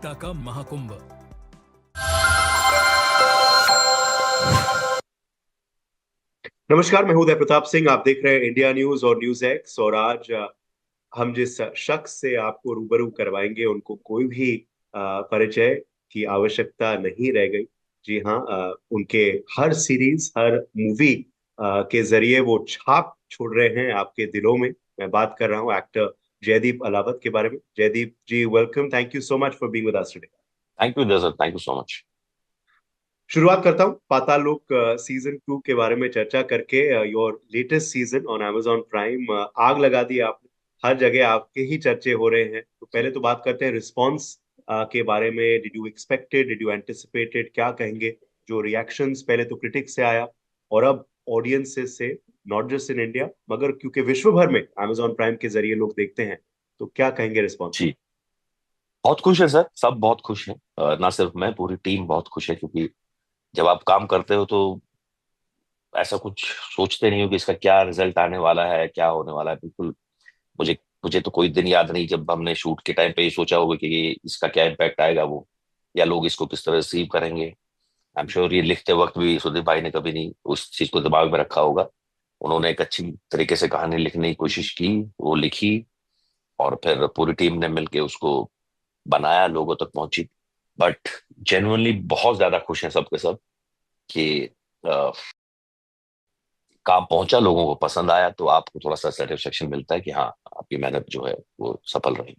वास्तविकता का महाकुंभ। नमस्कार, मैं हूं उदय प्रताप सिंह। आप देख रहे हैं इंडिया न्यूज और न्यूज एक्स। और आज हम जिस शख्स से आपको रूबरू करवाएंगे उनको कोई भी परिचय की आवश्यकता नहीं रह गई। जी हाँ, उनके हर सीरीज, हर मूवी के जरिए वो छाप छोड़ रहे हैं आपके दिलों में। मैं बात कर रहा हूँ एक्टर जयदीप अलावत के बारे में। Jaideep ji, welcome. Thank you so much for being with us today. Thank you दर्शक, थैंक यू सो मच। शुरुआत करता हूँ पाताल लोक सीजन 2 के बारे में चर्चा करके। Your latest season on Amazon prime, आग लगा दी आपने। हर जगह आपके ही चर्चे हो रहे हैं। तो पहले तो बात करते हैं रिस्पॉन्स के बारे में। Did you expected, did you anticipated, क्या कहेंगे? जो रिएक्शंस पहले तो क्रिटिक्स से आया और अब ऑडियंसेस से, नॉट जस्ट इन इंडिया मगर क्योंकि विश्व भर में Amazon प्राइम के जरिए लोग देखते हैं, तो क्या कहेंगे रिस्पॉन्स? जी, बहुत खुश है सर, सब बहुत खुश हैं। ना सिर्फ मैं, पूरी टीम बहुत खुश है, क्योंकि जब आप काम करते हो तो ऐसा कुछ सोचते नहीं हो कि इसका क्या रिजल्ट आने वाला है, क्या होने वाला है। बिल्कुल, मुझे मुझे तो कोई दिन याद नहीं जब हमने शूट के टाइम पे ये सोचा होगा कि इसका क्या इम्पैक्ट आएगा, वो या लोग इसको किस तरह रिसीव करेंगे। आई एम श्योर ये लिखते वक्त भी सुदीप भाई ने कभी नहीं उस चीज को दिमाग में रखा होगा। उन्होंने एक अच्छी तरीके से कहानी लिखने की कोशिश की, वो लिखी, और फिर पूरी टीम ने मिलके उसको बनाया, लोगों तक पहुंची। बट जेन्युइनली बहुत ज्यादा खुश हैं सबके सब कि अ, काम पहुंचा, लोगों को पसंद आया, तो आपको थोड़ा सा सेटिस्फेक्शन मिलता है कि हाँ, आपकी मेहनत जो है वो सफल रही।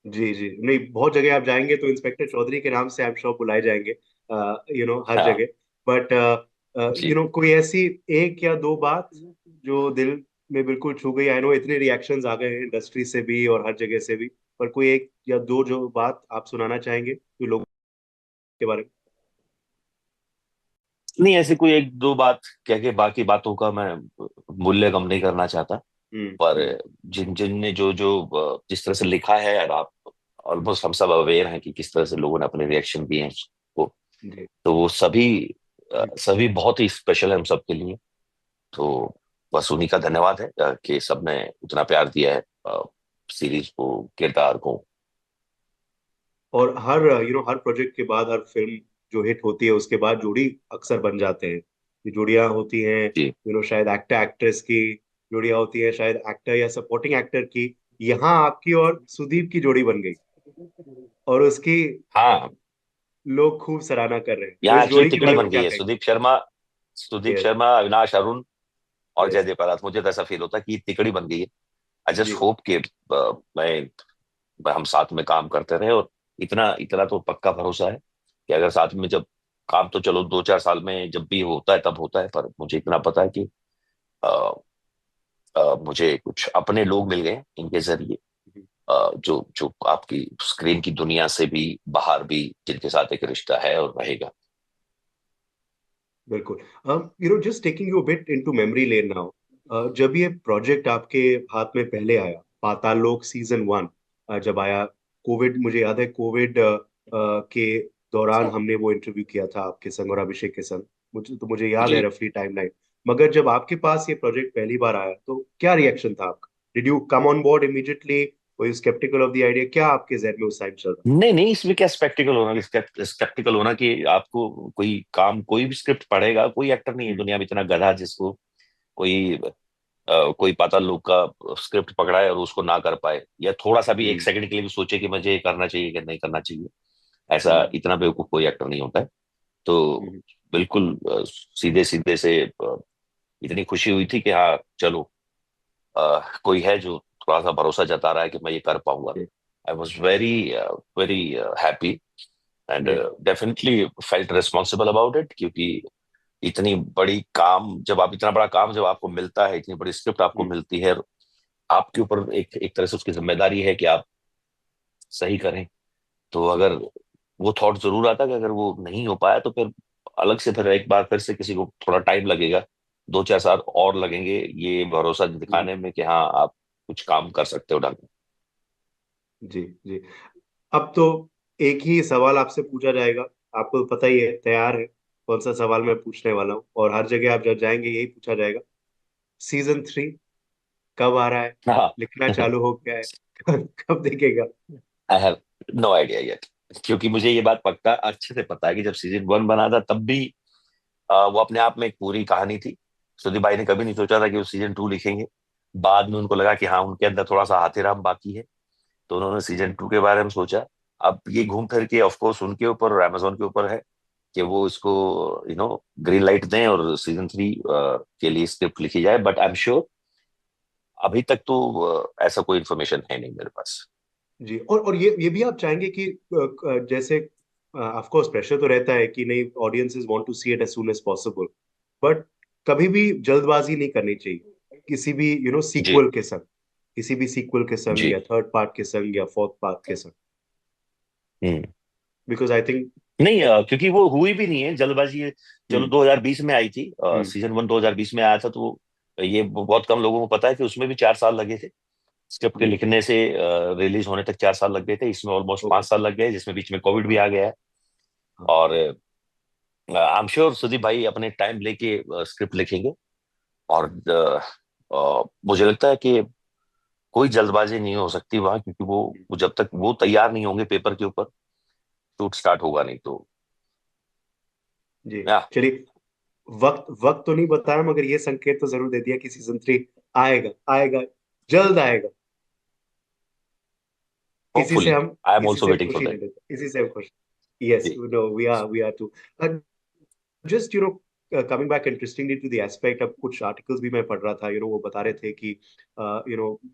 जी जी, नहीं, बहुत जगह आप जाएंगे तो इंस्पेक्टर चौधरी के नाम से आप शो बुलाए जाएंगे, हर हाँ जगह। बट जी। कोई ऐसी एक या दो बात जो दिल में बिल्कुल छू गई? आई नो इतने रिएक्शंस आ गए हैं इंडस्ट्री से भी और हर जगह से भी, पर कोई एक या दो जो बात आप सुनाना चाहेंगे तो लोगों के बारे में? नहीं, ऐसी कोई एक दो बात कह के बाकी बातों का मैं मूल्य कम नहीं करना चाहता। पर हम्म। जिन जिन ने जो जो जिस तरह से लिखा है, और आप ऑलमोस्ट हम सब अवेयर हैं कि किस तरह से लोगों ने अपने रिएक्शन दिए हैं उसको, जी। तो वो सभी बहुत ही स्पेशल है हम सबके लिए। तो बस उन्हीं का धन्यवाद है कि सबने उतना प्यार दिया है सीरीज को, किरदार को। और हर हर प्रोजेक्ट के बाद, हर फिल्म जो हिट होती है उसके बाद जोड़ी अक्सर बन जाते हैं। ये जोड़ियां होती हैं, जी शायद एक्टर एक्ट्रेस की जोड़ियां होती है, शायद एक्टर या सपोर्टिंग एक्टर की। यहाँ आपकी और सुदीप की जोड़ी बन गई और उसकी हाँ, लोग खूब सराहना कर रहे हैं। तो यहाँ इस एक्चुअली जोड़ी के तिकड़ी बारे में बन क्या गई है। कहेंगे? सुदीप यस। शर्मा, अविनाश अरुण और यस। जयदेव परात। मुझे तो ऐसा फील होता है कि ये तिकड़ी बन गई है। I just ji. होप कि हम साथ में काम करते रहे, और इतना इतना तो पक्का भरोसा है कि अगर साथ में जब काम, तो चलो 2-4 साल में जब भी होता है तब होता है, पर मुझे इतना पता है कि अ, मुझे कुछ अपने लोग मिल गए इनके जरिए, जो जो आपकी स्क्रीन की दुनिया से भी बाहर भी, जिनके साथ एक रिश्ता है और रहेगा। बिल्कुल। Just taking you bit into memory lane now. जब ये प्रोजेक्ट आपके हाथ में पहले आया, पाताल लोक सीजन 1 जब आया, कोविड, मुझे याद है कोविड के दौरान हमने वो इंटरव्यू किया था आपके संग और अभिषेक के संग। मुझे याद है जी, रफली टाइमलाइन। मगर जब आपके पास ये प्रोजेक्ट पहली बार आया तो क्या रिएक्शन था आपका? Did you come on board immediately? Were you skeptical of the idea? क्या आपके जहन में उस टाइम चल रहा नहीं नहीं, इसमें क्या स्पेक्टिकल होना कि आपको कोई काम, कोई भी स्क्रिप्ट पढ़ेगा, कोई एक्टर नहीं है था? दुनिया में इतना गधा जिसको कोई कोई पाताल लोक का स्क्रिप्ट पकड़ाए और उसको ना कर पाए, या थोड़ा सा भी एक हम्म। सेकंड के लिए भी सोचे कि मुझे ये करना चाहिए कि नहीं करना चाहिए। ऐसा हम्म। इतना बेवकूफ कोई एक्टर नहीं होता है। तो हम्म। बिल्कुल सीधे सीधे से इतनी खुशी हुई थी कि हाँ चलो, कोई है जो थोड़ा सा भरोसा जता रहा है कि मैं ये कर पाऊंगा। जी। I was very very happy, and जी। Definitely felt responsible about it, क्योंकि इतनी बड़ी काम, जब आप इतना बड़ा काम जब आपको मिलता है, इतनी बड़ी स्क्रिप्ट आपको हम्म। मिलती है, आपके ऊपर एक एक तरह से उसकी जिम्मेदारी है कि आप सही करें। तो अगर वो थॉट जरूर आता है कि अगर वो नहीं हो पाया तो फिर अलग से, फिर एक बार फिर से किसी को थोड़ा टाइम लगेगा, 2-4 साल और लगेंगे ये भरोसा हम्म। दिखाने में कि हाँ, आप कुछ काम कर सकते हो ढंग से। जी जी। अब तो एक ही सवाल आपसे पूछा जाएगा। आपको पता ही है, तैयार है कौन सा सवाल मैं पूछने वाला हूँ? और हर जगह आप जब जाएंगे यही पूछा जाएगा। सीजन 3 कब आ रहा है? हाँ। लिखना चालू हो गया है? कब देखेगा? I have no idea yet, क्योंकि मुझे ये बात पक्का अच्छे से पता है कि जब सीजन 1 बना था तब भी वो अपने आप में एक पूरी कहानी थी। सुदीप भाई ने कभी नहीं सोचा था कि वो सीजन 2 लिखेंगे। बाद में उनको लगा कि हाँ, उनके अंदर थोड़ा सा हाथेराम बाकी है, तो उन्होंने सीजन 2 के बारे में सोचा। अब ये घूम फिर के ऑफ कोर्स उनके ऊपर और अमेजोन के ऊपर है कि वो इसको ग्रीन लाइट दें और सीजन 3 के लिए स्क्रिप्ट लिखी जाए, बट आई एम श्योर अभी तक तो ऐसा कोई इन्फॉर्मेशन है नहीं मेरे पास। जी। और ये भी आप चाहेंगे कि जैसे ऑफ कोर्स प्रेशर तो रहता है कि नहीं, audiences want to see it as soon as possible, but कभी भी जल्दबाजी नहीं करनी चाहिए किसी भी जी सीक्वल के संग, किसी भी सीक्वल के संग जी। या थर्ड पार्ट के संग या फोर्थ पार्ट के संग, हम्म। Because I think. नहीं, क्योंकि वो हुई भी नहीं है जल्दबाजी है। चलो हम्म 2020 में आई थी, हम्म सीजन 1 2020 में आया था, तो ये बहुत कम लोगों को पता है कि उसमें भी 4 साल लगे थे। स्क्रिप्ट के जी। लिखने से रिलीज होने तक 4 साल लग गए थे, इसमें ऑलमोस्ट ओके। 5 साल लग गए, जिसमें बीच में कोविड भी हाँ आ गया है। हाँ। और आई एम श्योर सुदीप भाई अपने टाइम लेके स्क्रिप्ट लिखेंगे। और मुझे लगता है कि कोई जल्दबाजी नहीं हो सकती वहां, क्योंकि वो जब तक वो तैयार नहीं होंगे पेपर के ऊपर, शूट स्टार्ट होगा नहीं तो। जी। या चलिए, वक्त वक्त तो नहीं बताया मगर ये संकेत तो जरूर दे दिया कि सीजन 3 आएगा, आएगा, जल्द आएगा। इसी से होपफुली, हम आई एम इसी ऑल्सो से वेटिंग फॉर खुशी ले दैट। लेते, इसी से हम खुश। Yes, no, we are to just coming back interestingly to the aspect. अब कुछ आर्टिकल्स भी मैं पढ़ रहा था, वो बता रहे थे कि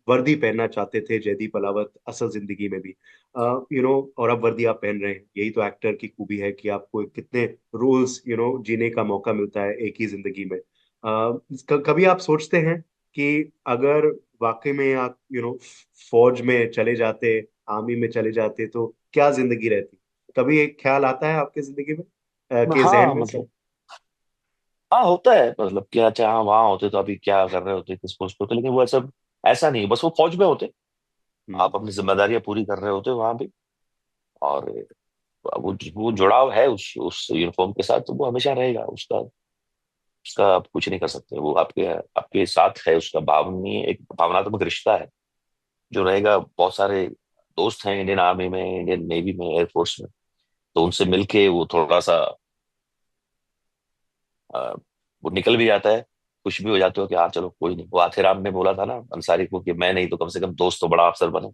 वर्दी पहनना चाहते थे जयदीप अलावत असल जिंदगी में भी, और अब वर्दी आप पहन रहे हैं। यही तो एक्टर की खूबी है कि आपको कितने रोल्स जीने का मौका मिलता है एक ही जिंदगी में। कभी आप सोचते हैं कि अगर वाकई में आप फौज में चले जाते, आर्मी में चले जाते, तो क्या जिंदगी रहती? कभी एक ख्याल आता है आपके जिंदगी में, के जहन हाँ में? मतलब, हाँ होता है, मतलब कि अच्छा हाँ वहां होते तो अभी क्या कर रहे होते, किस पोस्ट पे होते, लेकिन वो सब ऐसा नहीं, बस वो फौज में होते, हम्म। आप अपनी जिम्मेदारियां पूरी कर रहे होते वहां भी। और वो जुड़ाव है उस यूनिफॉर्म के साथ, तो वो हमेशा रहेगा। उसका उसका आप कुछ नहीं कर सकते, वो आपके आपके साथ है, उसका भावनीय एक भावनात्मक रिश्ता है जो रहेगा। बहुत सारे दोस्त हैं इंडियन आर्मी में, इंडियन नेवी में, एयरफोर्स में, तो उनसे मिलके वो थोड़ा सा अ, वो निकल भी जाता है। खुश भी हो जाते हो कि हाँ चलो कोई नहीं, वो आथेराम ने बोला था ना अंसारी को कि मैं नहीं तो कम से कम दोस्त तो बड़ा अफसर बने,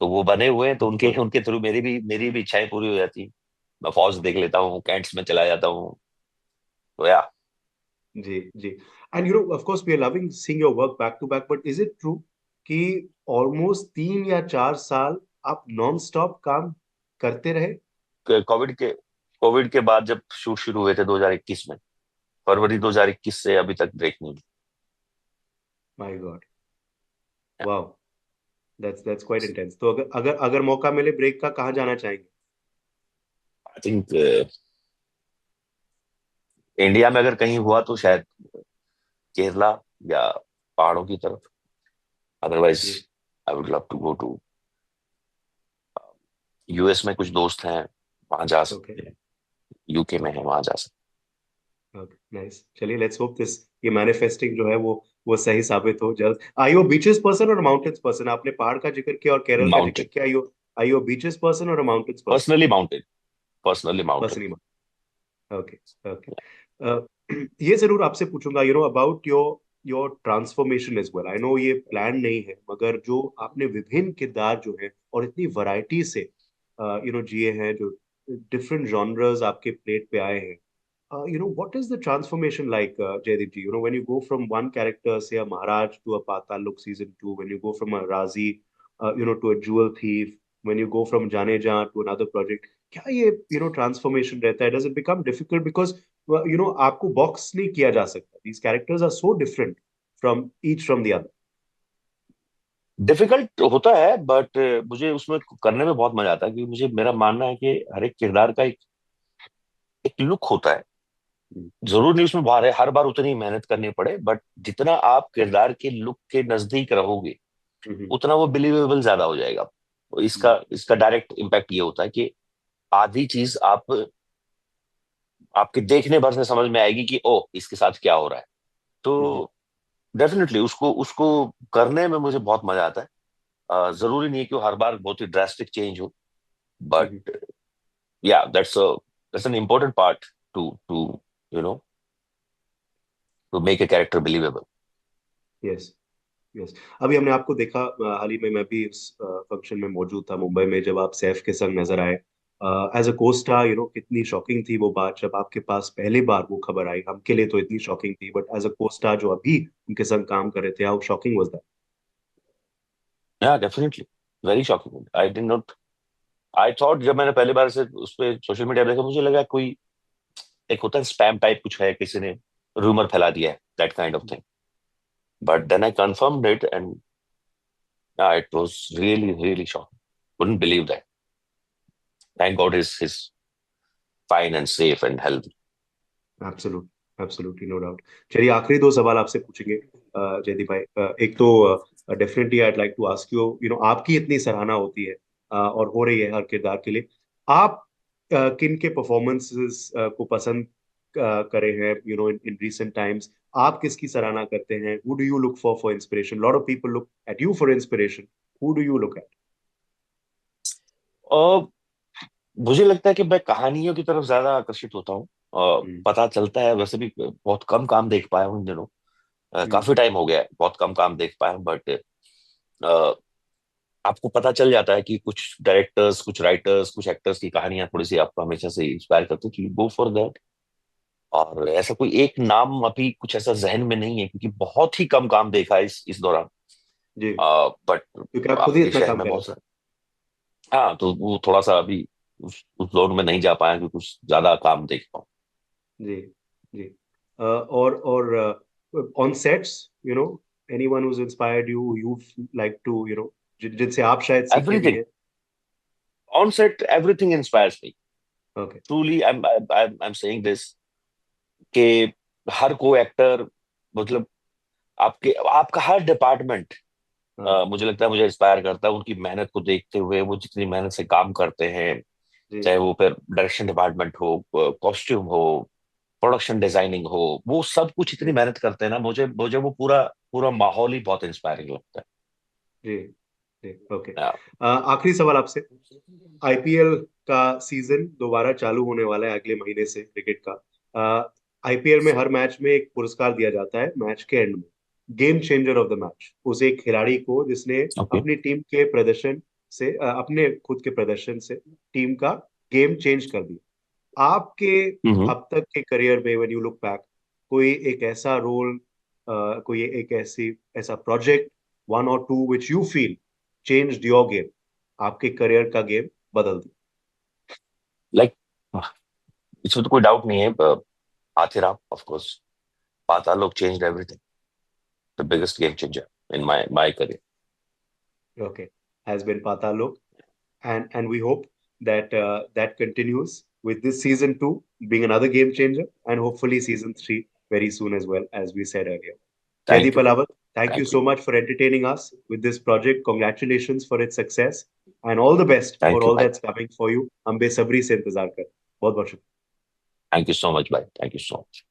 तो वो बने हुए हैं, तो उनके बिल्कुल। उनके थ्रू मेरी भी इच्छाएं पूरी हो जाती हैं। मैं फौज देख लेता हूँ, कैंट्स में चला जाता हूँ, तो या जी जी। And of course we are loving seeing your work back to back, but is it true कि ऑलमोस्ट 3 या 4 साल आप नॉन स्टॉप काम करते रहे? कोविड के बाद जब शूट शुरू हुए थे 2021 में, फरवरी 2021 से अभी तक ब्रेक नहीं। My God, wow, that's quite intense. तो अगर अगर अगर मौका मिले ब्रेक का, कहाँ जाना चाहेंगे? आई थिंक इंडिया में अगर कहीं हुआ तो शायद केरला या पहाड़ों की तरफ, अदरवाइज जी। I would love to go to US में, कुछ दोस्त हैं वहां जा ओके। सकते हैं, यूके में है वहां जा सकते ओके, नाइस। चलिए, लेट्स होप दिस, ये मैनिफेस्टिंग जो है वो सही साबित हो जल्द। आई यू बीचेस पर्सन और माउंटेन्स पर्सन? आपने पहाड़ का जिक्र किया और हैं। केरल का जिक्र माउंटेन, किया। आई यू बीचेस पर्सन और mountains person? Personally mountain, personally mountain. Person. Okay. Okay. ये जरूर आपसे पूछूंगा, about your transformation as well. I know ये प्लान नहीं है, मगर जो आपने विभिन्न किरदार जो है और इतनी वैरायटी से जिए हैं, जो डिफरेंट जॉनर्स आपके प्लेट पे आए हैं, what is the transformation like, Jaydeep ji? When you go from one character, say a Maharaj, to a Patal Lok season 2, when you go from a Razi, to a jewel thief, when you go from Jane Jaan to another project, क्या ये transformation रहता है? Does it become difficult because आपको box नहीं किया जा सकता? These characters are so different from each from the other. Difficult होता है, बट मुझे उसमें करने में बहुत मजा आता है, क्योंकि मुझे मेरा मानना है कि हर एक किरदार का एक लुक होता है। जरूर नहीं उसमें हर बार उतनी मेहनत करनी पड़े, बट जितना आप किरदार के लुक के नजदीक रहोगे उतना वो बिलीवेबल ज्यादा हो जाएगा। तो इसका इसका डायरेक्ट इम्पैक्ट ये होता है कि आधी चीज आपके देखने भर से समझ में आएगी कि ओ इसके साथ क्या हो रहा है। तो डेफिनेटली उसको उसको करने में मुझे बहुत मजा आता है। जरूरी नहीं है कि वो हर बार बहुत ही ड्रास्टिक चेंज हो, But yeah, that's an important part to you know to make a character believable. Yes, yes. अभी हमने आपको देखा, हाल ही में मैं भी इस फंक्शन में मौजूद था मुंबई में, जब आप सैफ के संग नजर आए एज अ को स्टार। कितनी शॉकिंग थी वो बात जब आपके पास पहली बार वो खबर आई। हमके लिए तो इतनी शॉकिंग थी, बट एज अ को स्टार जो अभी उनके संग काम कर रहे थे, how shocking was that? Yeah, definitely, very shocking. I did not, I thought जब मैंने पहली बार से उस पे सोशल मीडिया देखा, मुझे लगा कोई एक होता है स्पैम टाइप कुछ है, किसी ने रूमर फैला दिया है, that kind of thing. But then I confirmed it and it was really really shocking. Couldn't believe that. Thank God he's fine and safe and healthy. Absolute, absolutely, no doubt. चलिए, आखिरी दो सवाल आपसे पूछेंगे जयदीप भाई। एक तो definitely I like to ask you, आपकी इतनी सराहना होती है और हो रही है हर किरदार के लिए। आप किन के परफॉर्मेंसेस को पसंद करे हैं इन इन रीसेंट टाइम्स? आप किसकी सराहना करते हैं? Who do you look for inspiration? Lot of people look at you for inspiration. Who do you look at? और मुझे लगता है कि मैं कहानियों की तरफ ज्यादा आकर्षित होता हूँ। पता चलता है, वैसे भी बहुत कम काम देख पाया हूँ इन दिनों। काफी टाइम हो गया है, बहुत कम काम देख पाया हूँ। बट आपको पता चल जाता है कि कुछ डायरेक्टर्स, कुछ राइटर्स, कुछ एक्टर्स की कहानियां थोड़ी सी आपको हमेशा से इंस्पायर करती है, गो फॉर दैट। और ऐसा कोई एक नाम अभी कुछ ऐसा जहन में नहीं है, क्योंकि बहुत ही कम काम देखा है इस दौरान। जी, बट क्योंकि आप खुद ही आपके इतना शहर काम में कर रहे बहुत सारे, हाँ, तो वो थोड़ा सा अभी उस जोन में नहीं जा पाया कि कुछ ज्यादा काम देख पाऊँ। हैं। जी, जी। और on sets, anyone who's inspired you, you like to, जिनसे आप शायद सीखे भी एवरीथिंग हैं? On set, everything inspires me. Okay. Truly I am saying this, कि हर को एक्टर, मतलब आपके आपका हर डिपार्टमेंट हाँ। मुझे लगता है मुझे इंस्पायर करता है, उनकी मेहनत को देखते हुए। वो जितनी मेहनत से काम करते हैं, जी, चाहे वो फिर डायरेक्शन डिपार्टमेंट हो, कॉस्ट्यूम हो, प्रोडक्शन डिजाइनिंग हो, वो सब कुछ इतनी जी, मेहनत करते हैं ना, मुझे मुझे वो पूरा पूरा माहौल ही बहुत इंस्पायरिंग लगता जी, जी। ओके। है। आखिरी सवाल आपसे। आईपीएल का सीजन दोबारा चालू होने वाला है अगले महीने से, क्रिकेट का। आईपीएल में हर मैच में एक पुरस्कार दिया जाता है मैच के एंड में, game changer of the match, उस एक खिलाड़ी को जिसने ओके। अपनी टीम के प्रदर्शन से, अपने खुद के प्रदर्शन से टीम का गेम चेंज कर दिया। आपके हम्म। अब तक के करियर में, व्हेन यू लुक बैक, कोई एक ऐसा रोल, कोई एक ऐसी ऐसा प्रोजेक्ट, वन और two which you feel changed your game, आपके करियर का गेम बदल दिया? लाइक, इसमें तो कोई डाउट नहीं है। आथिरा, ऑफ कोर्स, पाताल लोग changed everything, the biggest game changer in my career. Okay, has been Patalok, and we hope that that continues with this season two being another game changer, and hopefully season three very soon as well, as we said earlier. Jaideep thank you. Palawat, thank you thank you. so much for entertaining us with this project. Congratulations for its success, and all the best for thank you all भाई। that's coming for you. हम बेसब्री से इंतजार कर। बहुत बहुत शुक्रिया। Thank you so much भाई, थैंक यू सो मच।